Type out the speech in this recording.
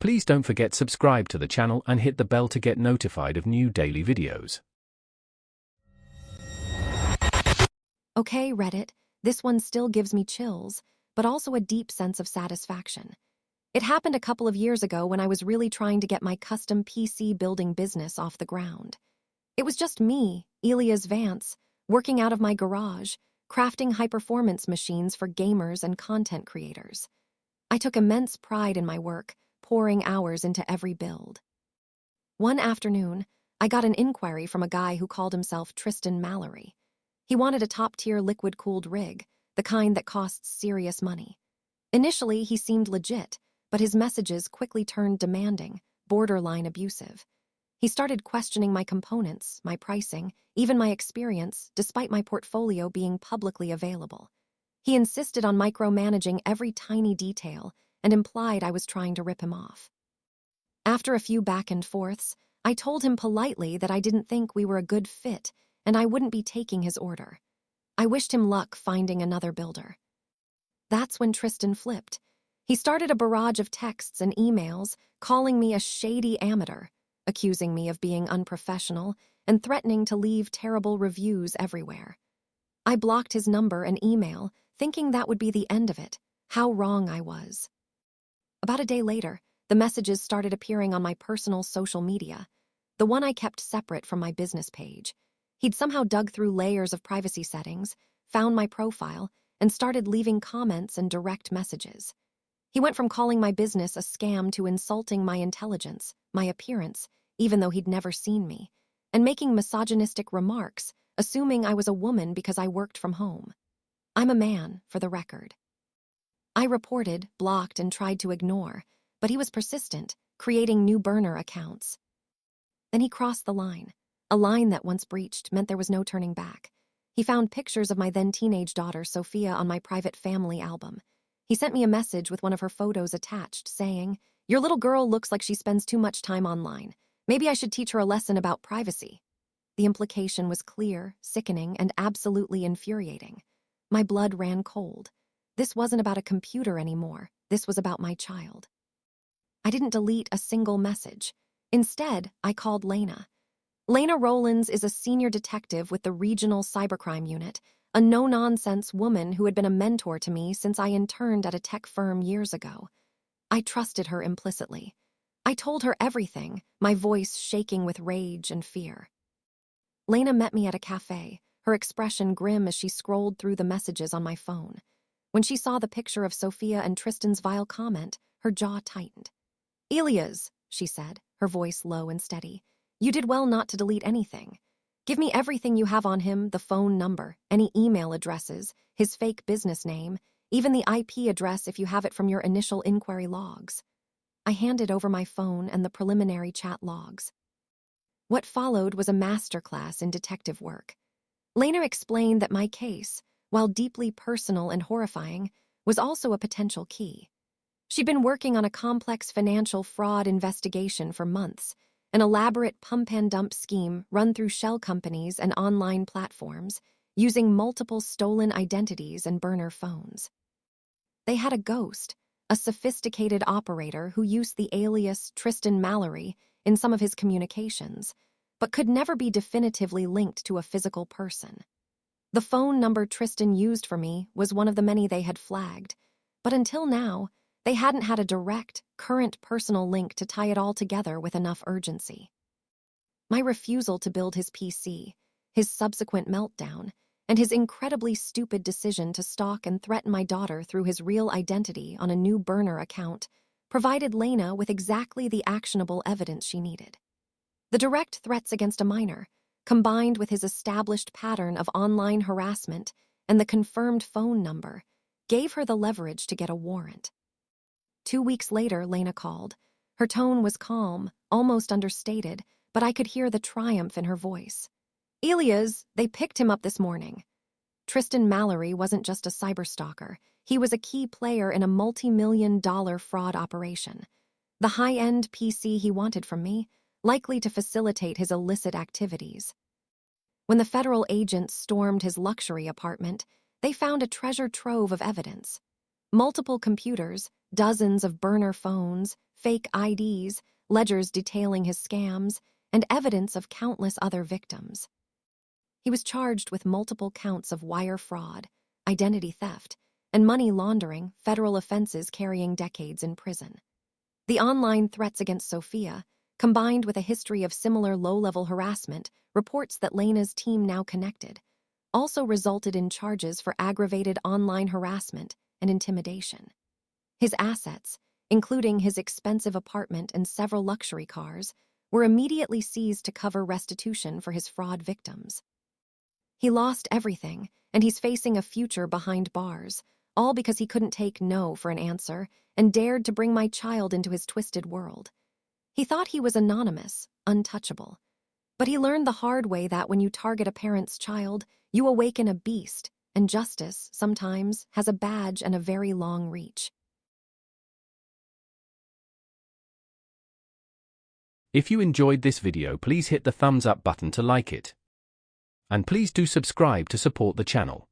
Please don't forget subscribe to the channel and hit the bell to get notified of new daily videos. Okay, Reddit, this one still gives me chills, but also a deep sense of satisfaction. It happened a couple of years ago when I was really trying to get my custom PC building business off the ground. It was just me, Elias Vance, working out of my garage, crafting high-performance machines for gamers and content creators. I took immense pride in my work, pouring hours into every build. One afternoon, I got an inquiry from a guy who called himself Tristan Mallory. He wanted a top-tier liquid-cooled rig, the kind that costs serious money. Initially, he seemed legit, but his messages quickly turned demanding, borderline abusive. He started questioning my components, my pricing, even my experience, despite my portfolio being publicly available. He insisted on micromanaging every tiny detail and implied I was trying to rip him off. After a few back and forths, I told him politely that I didn't think we were a good fit and I wouldn't be taking his order. I wished him luck finding another builder. That's when Tristan flipped. He started a barrage of texts and emails calling me a shady amateur, accusing me of being unprofessional and threatening to leave terrible reviews everywhere. I blocked his number and email, thinking that would be the end of it. How wrong I was. About a day later, the messages started appearing on my personal social media, the one I kept separate from my business page. He'd somehow dug through layers of privacy settings, found my profile, and started leaving comments and direct messages. He went from calling my business a scam to insulting my intelligence, my appearance, even though he'd never seen me, and making misogynistic remarks, assuming I was a woman because I worked from home. I'm a man, for the record. I reported, blocked, and tried to ignore, but he was persistent, creating new burner accounts. Then he crossed the line. A line that once breached meant there was no turning back. He found pictures of my then-teenage daughter, Sophia, on my private family album. He sent me a message with one of her photos attached, saying, "Your little girl looks like she spends too much time online. Maybe I should teach her a lesson about privacy." The implication was clear, sickening, and absolutely infuriating. My blood ran cold. This wasn't about a computer anymore. This was about my child. I didn't delete a single message. Instead, I called Lena. Lena Rollins is a senior detective with the regional cybercrime unit, a no-nonsense woman who had been a mentor to me since I interned at a tech firm years ago. I trusted her implicitly. I told her everything, my voice shaking with rage and fear. Lena met me at a cafe, her expression grim as she scrolled through the messages on my phone. When she saw the picture of Sophia and Tristan's vile comment, her jaw tightened. "Elias," she said, her voice low and steady, "you did well not to delete anything. Give me everything you have on him, the phone number, any email addresses, his fake business name, even the IP address if you have it from your initial inquiry logs." I handed over my phone and the preliminary chat logs. What followed was a masterclass in detective work. Lena explained that my case, while deeply personal and horrifying, was also a potential key. She'd been working on a complex financial fraud investigation for months, an elaborate pump-and-dump scheme run through shell companies and online platforms, using multiple stolen identities and burner phones. They had a ghost, a sophisticated operator who used the alias Tristan Mallory in some of his communications, but could never be definitively linked to a physical person. The phone number Tristan used for me was one of the many they had flagged, but until now, they hadn't had a direct, current personal link to tie it all together with enough urgency. My refusal to build his PC, his subsequent meltdown, and his incredibly stupid decision to stalk and threaten my daughter through his real identity on a new burner account provided Lena with exactly the actionable evidence she needed. The direct threats against a minor, combined with his established pattern of online harassment and the confirmed phone number, gave her the leverage to get a warrant. 2 weeks later, Lena called. Her tone was calm, almost understated, but I could hear the triumph in her voice. "Elias, they picked him up this morning." Tristan Mallory wasn't just a cyberstalker. He was a key player in a multi-million-dollar fraud operation. The high-end PC he wanted from me, likely to facilitate his illicit activities. When the federal agents stormed his luxury apartment, they found a treasure trove of evidence. Multiple computers, dozens of burner phones, fake IDs, ledgers detailing his scams, and evidence of countless other victims. He was charged with multiple counts of wire fraud, identity theft, and money laundering, federal offenses carrying decades in prison. The online threats against Sophia, combined with a history of similar low-level harassment, reports that Lena's team now connected, also resulted in charges for aggravated online harassment and intimidation. His assets, including his expensive apartment and several luxury cars, were immediately seized to cover restitution for his fraud victims. He lost everything, and he's facing a future behind bars, all because he couldn't take no for an answer and dared to bring my child into his twisted world. He thought he was anonymous, untouchable. But he learned the hard way that when you target a parent's child, you awaken a beast, and justice, sometimes, has a badge and a very long reach. If you enjoyed this video, please hit the thumbs up button to like it. And please do subscribe to support the channel.